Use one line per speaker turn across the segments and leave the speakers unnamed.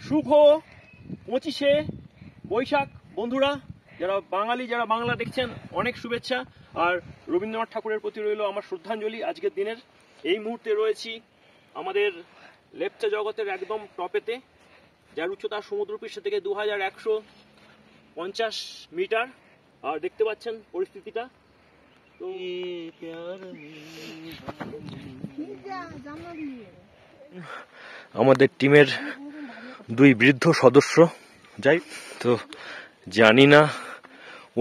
শুভ 25শে বৈশাখ বন্ধুরা, যারা বাঙালি, যারা বাংলা দেখছেন, অনেক শুভেচ্ছা। আর রবীন্দ্রনাথ ঠাকুরের প্রতি রইল আমার শ্রদ্ধাঞ্জলি আজকের দিনের। এই মুহূর্তে রয়েছি আমাদের লেপচা জগতের একদম টপেতে, যার উচ্চতা সমুদ্রপৃষ্ঠ থেকে 2150 মিটার। আর দেখতে পাচ্ছেন পরিস্থিতিটা। তো আমাদের টিমের দুই বৃদ্ধ সদস্য, যাই তো জানি না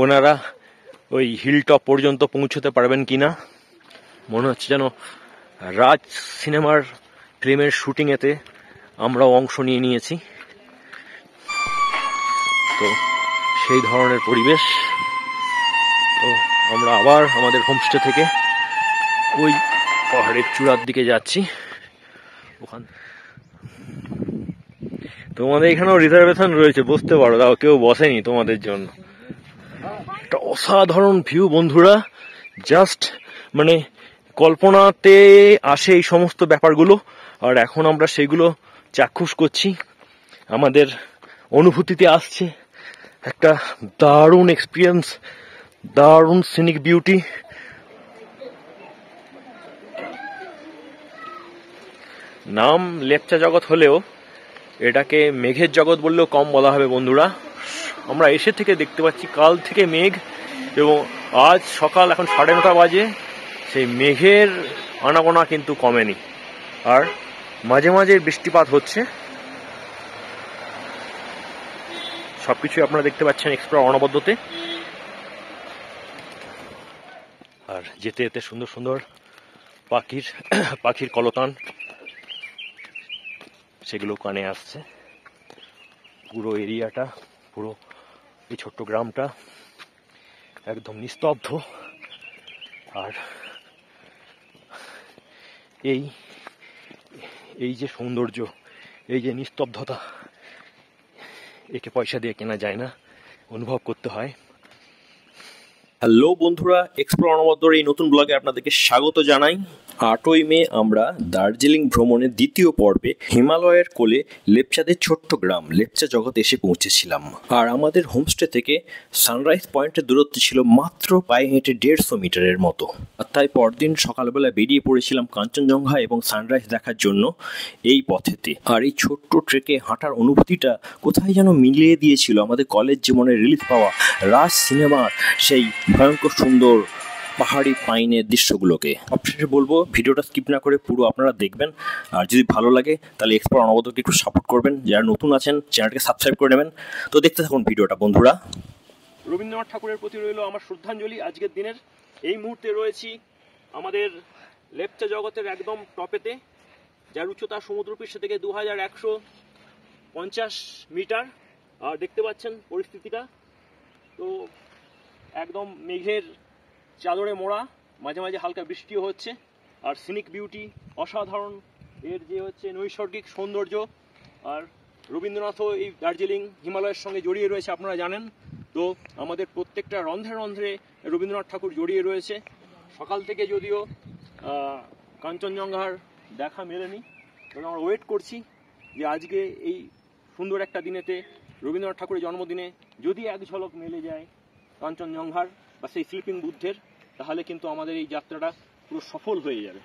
ওনারা ওই হিল টপ পর্যন্ত পৌঁছতে পারবেন কিনা। মনে হচ্ছে যেন রাজ সিনেমার ফিল্মের শুটিংয়েতে আমরাও অংশ নিয়েছি। তো সেই ধরনের পরিবেশ। তো আমরা আবার আমাদের হোমস্টে থেকে ওই পাহাড়ের চূড়ার দিকে যাচ্ছি। ওখান তোমাদের এখানেও রিজার্ভেশন রয়েছে, বসতে পারো, তাও কেউ বসেনি তোমাদের জন্য। একটা অসাধারণ ভিউ বন্ধুরা, জাস্ট মানে কল্পনাতে আসে এই সমস্ত ব্যাপারগুলো, আর এখন আমরা সেগুলো চাক্ষুষ করছি, আমাদের অনুভূতিতে আসছে। একটা দারুণ এক্সপিরিয়েন্স, দারুণ সিনিক বিউটি। নাম লেপচা জগৎ হলেও এটাকে মেঘের জগৎ বললেও কম বলা হবে বন্ধুরা। আমরা এসে থেকে দেখতে পাচ্ছি কাল থেকে মেঘ, এবং আজ সকাল এখন 9:30 বাজে, সেই মেঘের আনাগোনা কিন্তু কমেনি, আর মাঝে মাঝে বৃষ্টিপাত হচ্ছে। সবকিছু আপনারা দেখতে পাচ্ছেন এক্সপ্লোর অনবদ্যতে। আর যেতে যেতে সুন্দর সুন্দর পাখির কলতান, সেগুলো কানে আসছে। পুরো এরিয়াটা, পুরো এই ছোট্ট গ্রামটা একদম নিস্তব্ধ। আর এই যে সৌন্দর্য, এই যে নিস্তব্ধতা, একে পয়সা দিয়ে কেনা যায় না, অনুভব করতে হয়। হ্যালো বন্ধুরা, এক্সপ্লোর অনবদ্যর এই নতুন ব্লগে আপনাদেরকে স্বাগত জানাই। 8ই মে আমরা দার্জিলিং ভ্রমণের দ্বিতীয় পর্বে হিমালয়ের কোলে লেপচাদের ছোট্ট গ্রাম লেপচা জগৎ এসে পৌঁছেছিলাম। আর আমাদের হোমস্টে থেকে সানরাইজ পয়েন্টের দূরত্ব ছিল মাত্র পায়ে হেঁটে 150 মিটারের মতো। আর তাই পরদিন সকালবেলা বেরিয়ে পড়েছিলাম কাঞ্চনজঙ্ঘা এবং সানরাইজ দেখার জন্য এই পথেতে। আর এই ছোট্ট ট্রেকে হাঁটার অনুভূতিটা কোথায় যেন মিলিয়ে দিয়েছিল আমাদের কলেজ জীবনে রিলিজ পাওয়া রাজ সিনেমার সেই ভয়ঙ্কর সুন্দর পাহাড়ি পাইনের দৃশ্যগুলোকে। অবশেষে বলবো, ভিডিওটা স্কিপ না করে পুরো আপনারা দেখবেন। আর যদি ভালো লাগে তাহলে এক্সপ্লোর অনবদ্যকে একটু সাপোর্ট করবেন। যারা নতুন আছেন চ্যানেলটাকে সাবস্ক্রাইব করে নেবেন। তো দেখতে থাকুন ভিডিওটা বন্ধুরা। রবীন্দ্রনাথ ঠাকুরের প্রতি রইল আমার শ্রদ্ধাঞ্জলি আজকের দিনের। এই মুহূর্তে রয়েছি আমাদের লেপচা জগতের একদম টপেতে, যার উচ্চতা সমুদ্রপৃষ্ঠ থেকে 2150 মিটার। আর দেখতে পাচ্ছেন পরিস্থিতিটা। তো একদম মেঘের চাদরে মোড়া, মাঝে মাঝে হালকা বৃষ্টিও হচ্ছে। আর সিনিক বিউটি অসাধারণ, এর যে হচ্ছে নৈসর্গিক সৌন্দর্য। আর রবীন্দ্রনাথও এই দার্জিলিং হিমালয়ের সঙ্গে জড়িয়ে রয়েছে, আপনারা জানেন। তো আমাদের প্রত্যেকটা রন্ধ্রে রন্ধ্রে রবীন্দ্রনাথ ঠাকুর জড়িয়ে রয়েছে। সকাল থেকে যদিও কাঞ্চনজঙ্ঘার দেখা মেলেনি, তবে আমরা ওয়েট করছি যে আজকে এই সুন্দর একটা দিনেতে, রবীন্দ্রনাথ ঠাকুরের জন্মদিনে, যদি এক ঝলক মেলে যায় কাঞ্চনজঙ্ঘার বা সেই স্লিপিং বুদ্ধের, তাহলে কিন্তু আমাদের এই যাত্রাটা পুরো সফল হয়ে যাবে।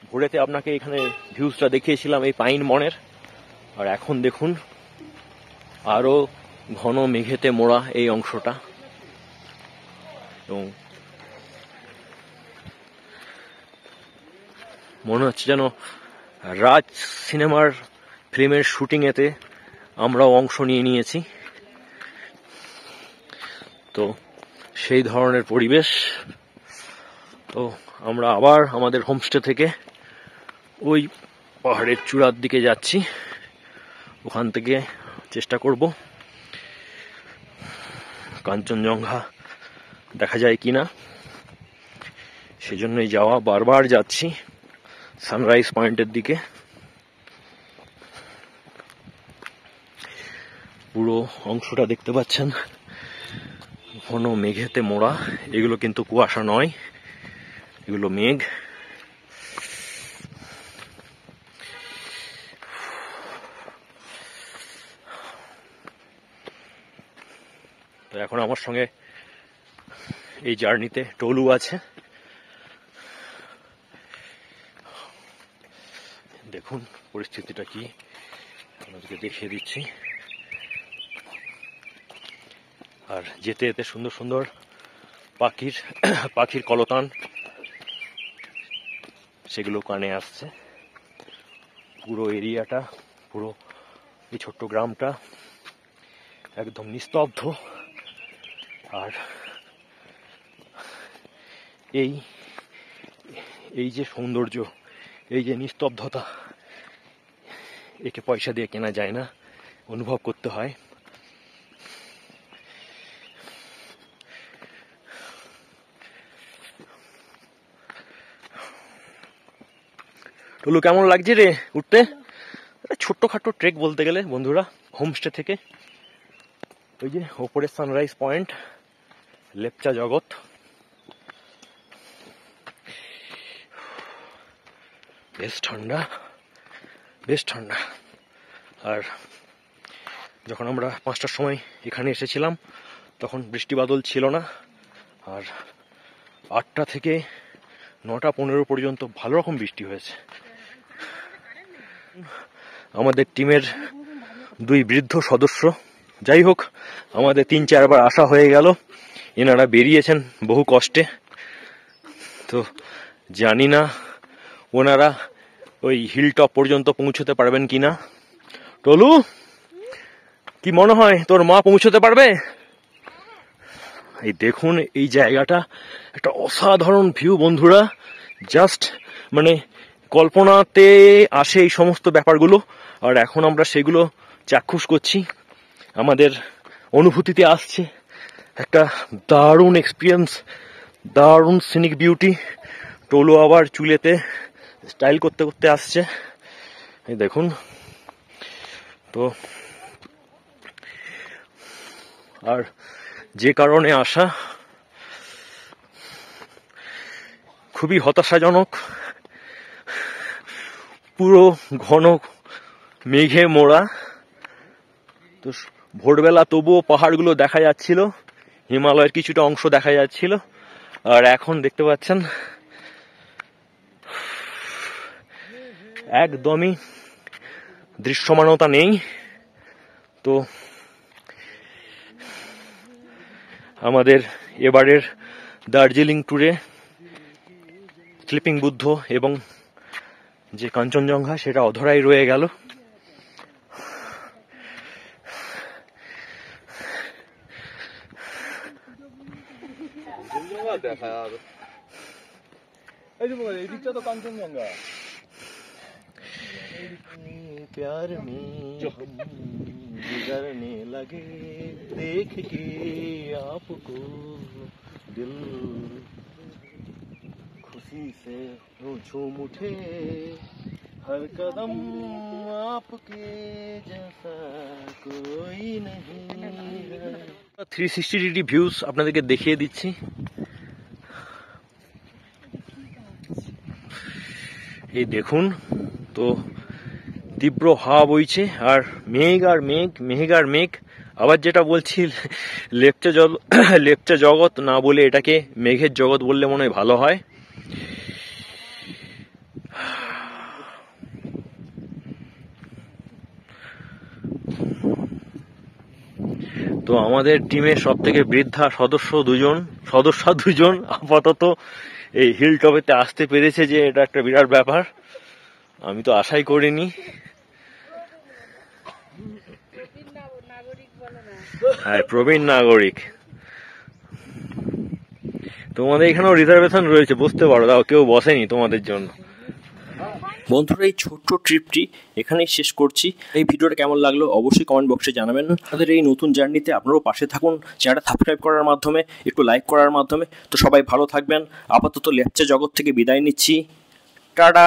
ভোরেতে আপনাকে এখানে ভিউজটা দেখিয়েছিলাম এই পাইন বনের, আর এখন দেখুন আরো ঘন মেঘেতে মোড়া এই অংশটা। এবং মনে হচ্ছে যেন রাজ সিনেমার ফিল্মের শুটিংয়েতে আমরাও অংশ নিয়েছি। তো সেই ধরনের পরিবেশ। তো আমরা আবার আমাদের হোমস্টে থেকে ওই পাহাড়ের চূড়ার দিকে যাচ্ছি। ওখান থেকে চেষ্টা করব কাঞ্চনজঙ্ঘা দেখা যায় কিনা, সেজন্যই যাওয়া। বারবার যাচ্ছি সানরাইজ পয়েন্টের দিকে। পুরো অংশটা দেখতে পাচ্ছেন ঘন মেঘেতে মোড়া। এগুলো কিন্তু কুয়াশা নয়, এগুলো মেঘ। তো এখন আমার সঙ্গে এই জার্নিতে টলু আছে। দেখুন পরিস্থিতিটা কি, আপনাদেরকে দেখিয়ে দিচ্ছি। আর যেতে যেতে সুন্দর সুন্দর পাখির কলতান সেগুলো কানে আসছে। পুরো এরিয়াটা, পুরো এই ছোট্ট গ্রামটা একদম নিস্তব্ধ। আর এই যে সৌন্দর্য, এই যে নিস্তব্ধতা, একে পয়সা দিয়ে কেনা যায় না, অনুভব করতে হয়। টুলু কেমন লাগছে রে উঠতে? ছোট্টখাটো ট্রেক বলতে গেলে বন্ধুরা, হোমস্টে থেকে ওই যে ওপরে সানরাইজ পয়েন্ট, লেপচা জগৎ। বেশ ঠান্ডা। আর যখন আমরা 5টার সময় এখানে এসেছিলাম তখন বৃষ্টি বাদল ছিল না। আর 8টা থেকে 9টা 15 পর্যন্ত ভালো রকম বৃষ্টি হয়েছে। আমাদের টিমের 2 বৃদ্ধ সদস্য, যাই হোক আমাদের 3-4 বার আসা হয়ে গেল, এনারা বেরিয়েছেন বহু কষ্টে। তো জানি না ওনারা ওই হিল টপ পর্যন্ত পৌঁছতে পারবেন কিনা। টলু, কি মনে হয় তোর মা পৌঁছতে পারবে? এই দেখুন এই জায়গাটা একটা অসাধারণ ভিউ বন্ধুরা, জাস্ট মানে কল্পনাতে আসে এই সমস্ত ব্যাপারগুলো। আর এখন আমরা সেগুলো চাক্ষুষ করছি, আমাদের অনুভূতিতে আসছে একটা দারুণ এক্সপিরিয়েন্স, দারুণ সিনিক বিউটি। টলু আবার চুলেতে স্টাইল করতে করতে আসছে, এই দেখুন। তো আর যে কারণে আসা খুবই হতাশাজনক, পুরো ঘন মেঘে মোড়া। তো ভোরবেলা তবুও পাহাড়গুলো দেখা যাচ্ছিল, হিমালয়ের কিছুটা অংশ দেখা যাচ্ছিল। আর এখন দেখতে পাচ্ছেন একদমই দৃশ্যমানতা নেই। তো আমাদের এবারের দার্জিলিং ট্যুরে স্লিপিং বুদ্ধ এবং যে কাঞ্চনজঙ্ঘা সেটা অধরাই রয়ে গেল। प्यार में हम गुजरने लगे देख के आपको दिल खुशी से झूम उठे हर कदम आपके जैसा कोई नहीं। 360 ডিগ্রি ভিউজ আপনাদেরকে দেখিয়ে দিচ্ছি। এই দেখুন, তো তীব্র হাওয়া বইছে আর মেঘ। আবার যেটা বলছি, লেপচা জগৎ না বলে এটাকে মেঘের জগৎ বললে মনে হয় ভালো হয়। তো আমাদের টিমের সব থেকে বৃদ্ধা সদস্য দুজন আপাতত এই হিল টপেতে আসতে পেরেছে, যে এটা একটা বিরাট ব্যাপার, আমি তো আশাই করিনি। হ্যাঁ, প্রবীণ নাগরিক। তোমাদের এখানেও রিজার্ভেশন রয়েছে, বসতে পারো, তাও কেউ বসেনি তোমাদের জন্য। বন্ধুরা, এই ছোট্ট ট্রিপটি এখানেই শেষ করছি। এই ভিডিওটা কেমন লাগলো অবশ্যই কমেন্ট বক্সে জানাবেন। আমাদের এই নতুন জার্নিতে আপনারাও পাশে থাকুন, চ্যানেলটা সাবস্ক্রাইব করার মাধ্যমে, একটু লাইক করার মাধ্যমে। তো সবাই ভালো থাকবেন। আপাতত লেপচা জগৎ থেকে বিদায় নিচ্ছি, টাটা।